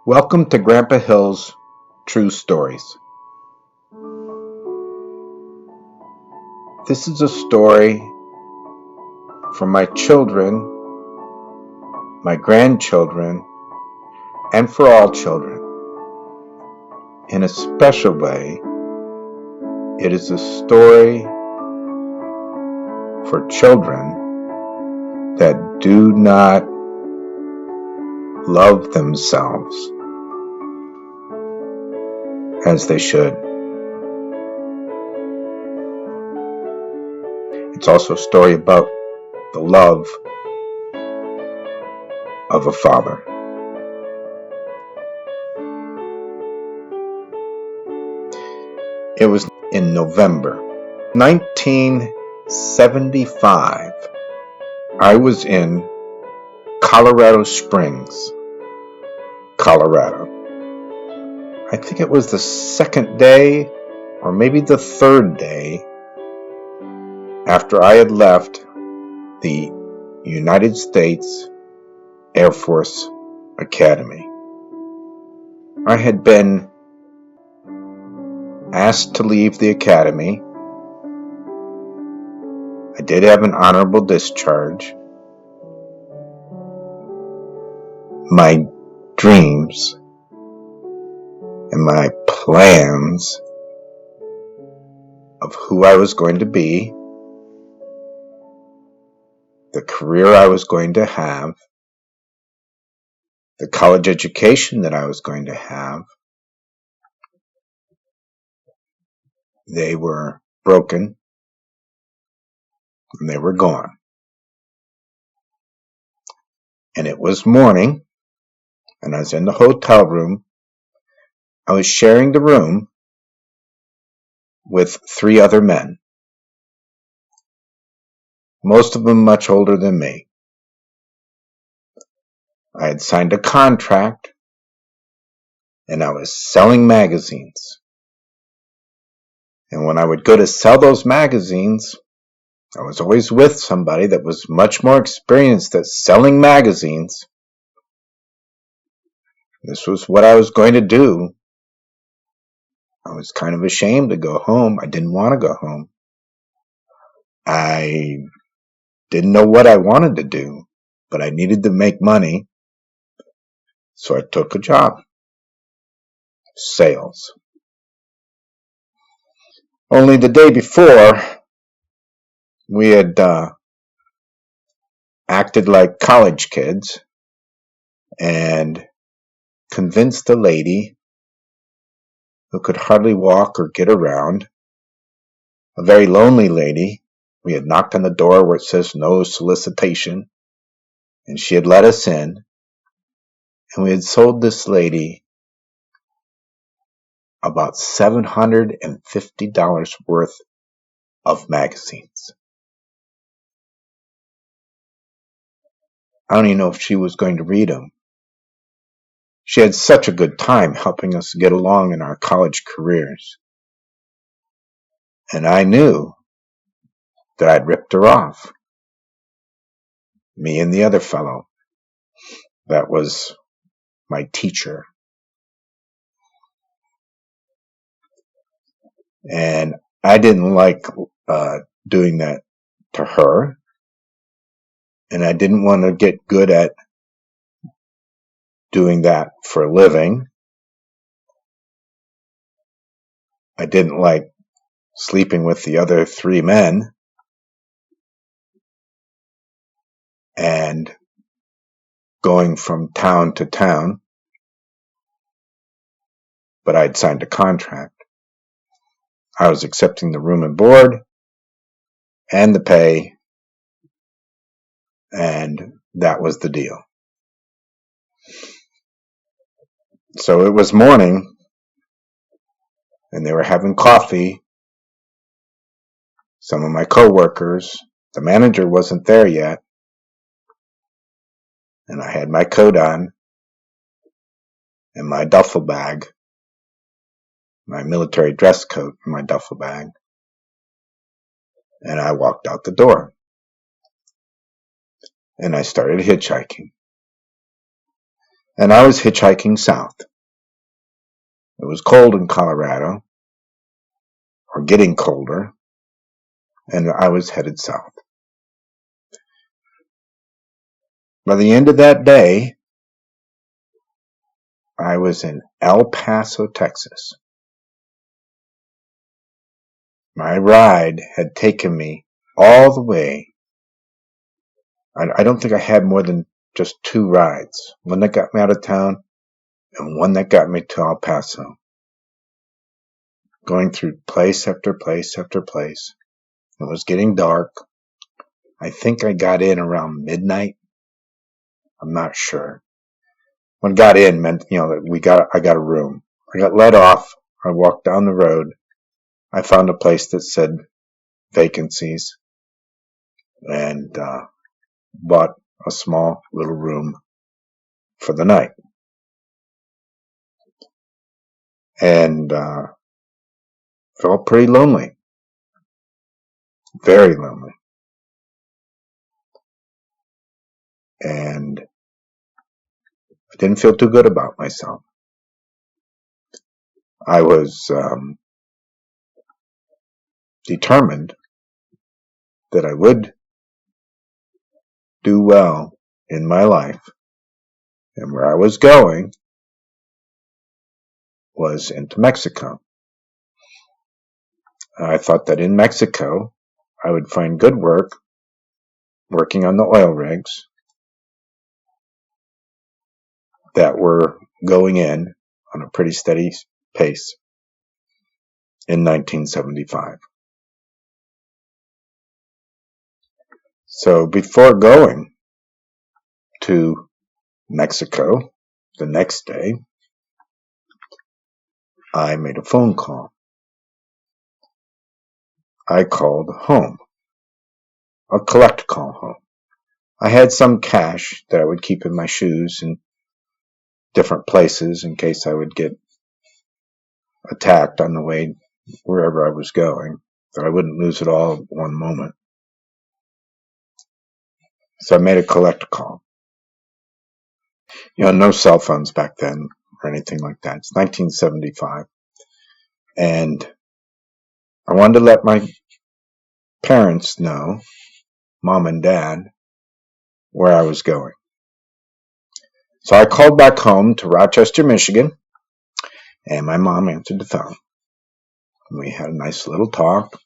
Welcome to Grandpa Hill's True Stories. This is a story for my children, my grandchildren, and for all children. In a special way, it is a story for children that do not love themselves as they should. It's also a story about the love of a father. It was in November 1975. I was in Colorado Springs, Colorado. I think it was the second day or maybe the third day after I had left the United States Air Force Academy. I had been asked to leave the academy. I did have an honorable discharge. My dreams and my plans of who I was going to be, the career I was going to have, the college education that I was going to have, they were broken and they were gone. And it was morning, and I was in the hotel room. I was sharing the room with 3 other men, most of them much older than me. I had signed a contract, and I was selling magazines. And when I would go to sell those magazines, I was always with somebody that was much more experienced at selling magazines. This was what I was going to do. I was kind of ashamed to go home. I didn't want to go home. I didn't know what I wanted to do, but I needed to make money. So I took a job. Sales. Only the day before, we had acted like college kids and convinced a lady who could hardly walk or get around, a very lonely lady. We had knocked on the door where it says no solicitation, and she had let us in, and we had sold this lady about $750 worth of magazines. I don't even know if she was going to read them. She had such a good time helping us get along in our college careers. And I knew that I'd ripped her off. Me and the other fellow. That was my teacher. And I didn't like doing that to her. And I didn't want to get good at doing that for a living. I didn't like sleeping with the other 3 men. And going from town to town. But I'd signed a contract. I was accepting the room and board and the pay, and that was the deal. So it was morning, and they were having coffee. Some of my coworkers, the manager wasn't there yet, and I had my coat on and my duffel bag, my military dress coat in my duffel bag, and I walked out the door, and I started hitchhiking. and I was hitchhiking south. It was cold in Colorado, or getting colder, and I was headed south. By the end of that day, I was in El Paso, Texas. My ride had taken me all the way. I don't think I had more than just 2 rides. One that got me out of town and one that got me to El Paso. Going through place after place after place. It was getting dark. I think I got in around midnight. I'm not sure. When got in meant, that I got a room. I got let off. I walked down the road. I found a place that said vacancies and bought a small little room for the night. And felt pretty lonely. Very lonely. And I didn't feel too good about myself. I was determined that I would do well in my life. And where I was going was into Mexico. I thought that in Mexico, I would find good work working on the oil rigs that were going in on a pretty steady pace in 1975. So before going to Mexico the next day, I made a phone call. I called home, a collect call home. I had some cash that I would keep in my shoes in different places in case I would get attacked on the way wherever I was going, that I wouldn't lose it all at one moment. So I made a collect call. No cell phones back then or anything like that. It's 1975. And I wanted to let my parents know, mom and dad, where I was going. So I called back home to Rochester, Michigan, and my mom answered the phone. We had a nice little talk.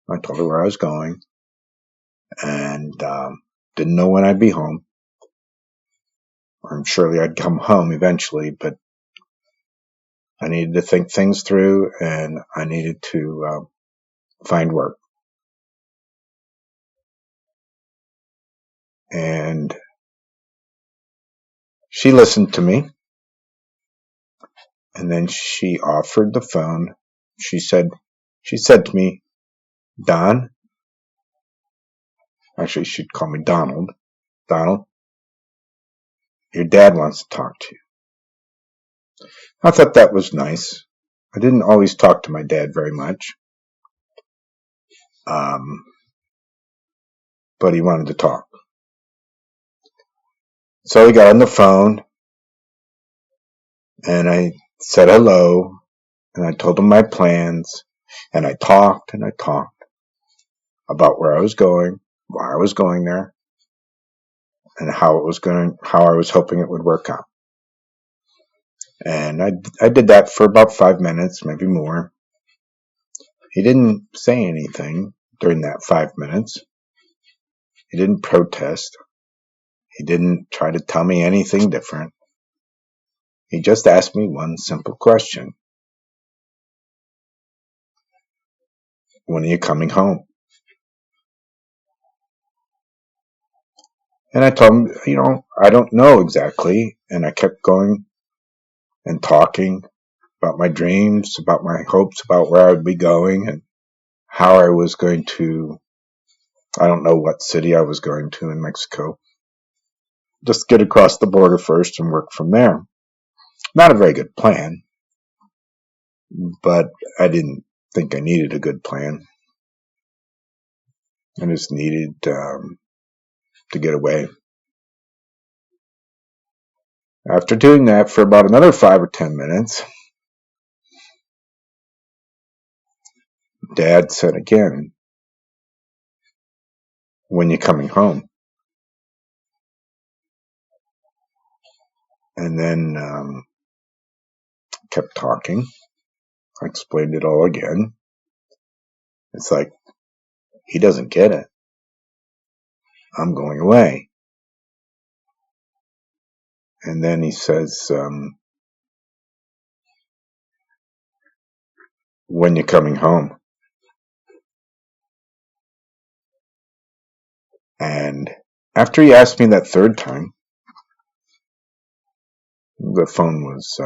I told her where I was going, and didn't know when I'd be home. Or surely I'd come home eventually, but I needed to think things through, and I needed to find work. And she listened to me, and then she offered the phone. She said to me, Don, actually she'd call me Donald, your dad wants to talk to you. I thought that was nice. I didn't always talk to my dad very much. But he wanted to talk. So we got on the phone, and I said hello, and I told him my plans, and I talked about where I was going, why I was going there, and how I was hoping it would work out. And I did that for about 5 minutes, maybe more. He didn't say anything during that 5 minutes. He didn't protest. He didn't try to tell me anything different. He just asked me one simple question. When are you coming home? And I told him, I don't know exactly. And I kept going and talking about my dreams, about my hopes, about where I would be going and how I was going to, I don't know what city I was going to in Mexico. Just get across the border first and work from there. Not a very good plan, but I didn't think I needed a good plan. I just needed to get away. After doing that for about another 5 or 10 minutes, Dad said again, "When you coming home?" And then kept talking. I explained it all again. It's like, he doesn't get it. I'm going away. And then he says, "When you coming home?" And after he asked me that third time, the phone was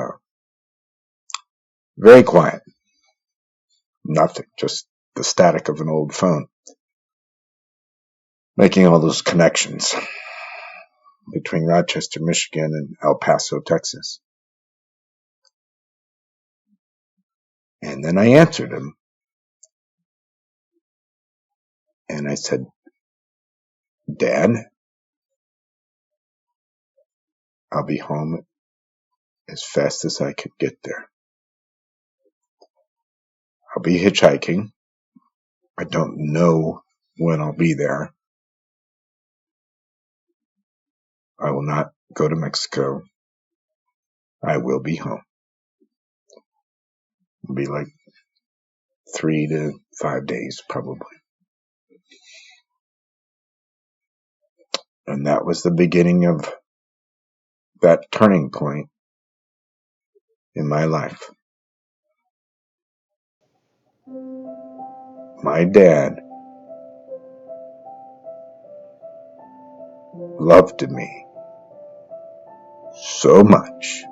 very quiet. Nothing, just the static of an old phone. Making all those connections between Rochester, Michigan and El Paso, Texas. And then I answered him. And I said, "Dad, I'll be home as fast as I could get there. I'll be hitchhiking. I don't know when I'll be there. I will not go to Mexico. I will be home. It'll be like 3 to 5 days, probably." And that was the beginning of that turning point in my life. My dad loved me so much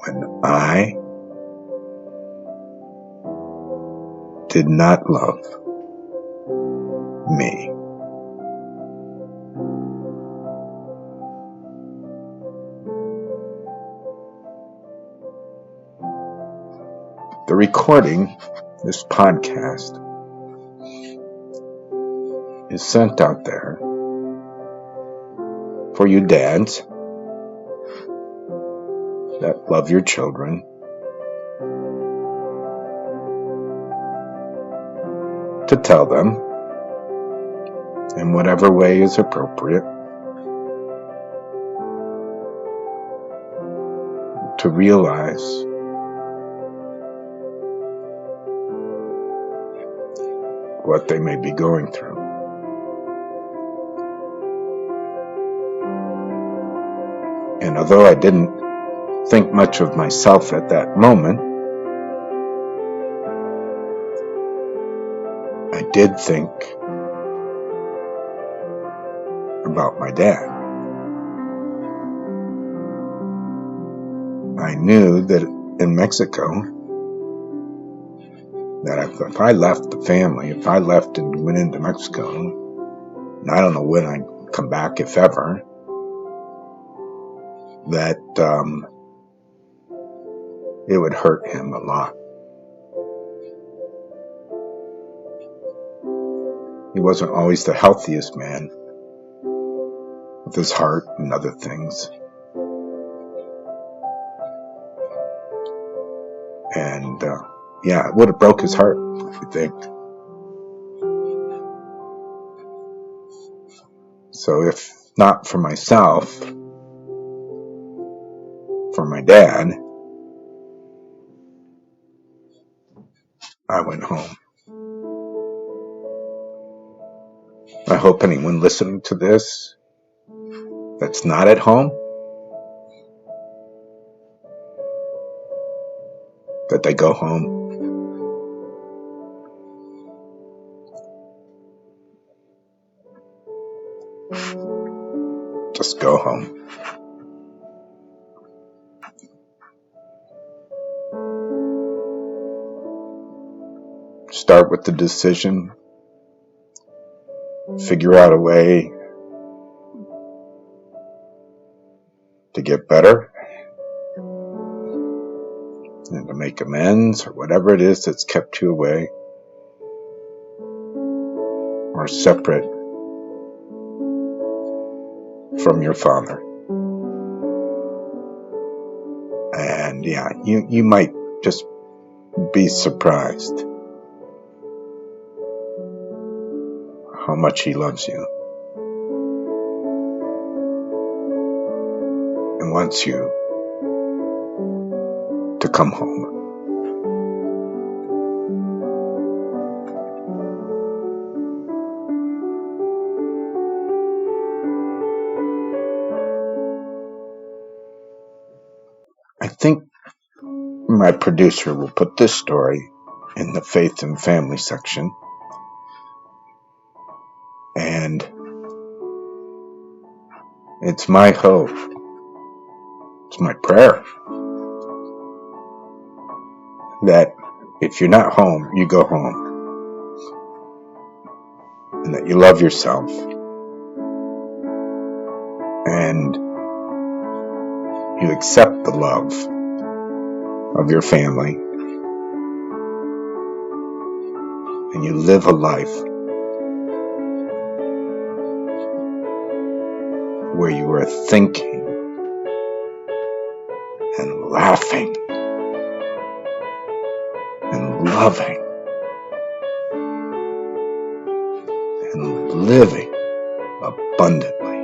when I did not love me. The recording, this podcast, is sent out there for you dads that love your children to tell them in whatever way is appropriate to realize what they may be going through. And although I didn't think much of myself at that moment, I did think about my dad. I knew that in Mexico, that if I left the family, if I left and went into Mexico, and I don't know when I'd come back, if ever, that it would hurt him a lot. He wasn't always the healthiest man with his heart and other things. And it would have broke his heart, I think. So if not for myself, for my dad, I went home. I hope anyone listening to this that's not at home, that they go home. Just go home. Start with the decision. Figure out a way to get better and to make amends, or whatever it is that's kept you away or separate from your father. And yeah, you might just be surprised how much he loves you and wants you to come home. I think my producer will put this story in the faith and family section, and it's my hope, it's my prayer, that if you're not home, you go home, and that you love yourself, and you accept the love of your family, and you live a life where you are thinking and laughing and loving and living abundantly.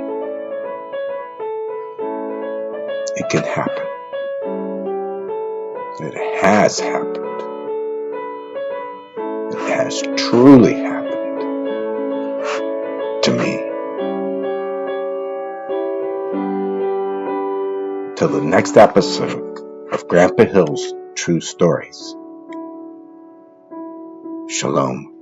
It can happen. It has happened. It has truly happened to me. Till the next episode of Grandpa Hill's True Stories. Shalom.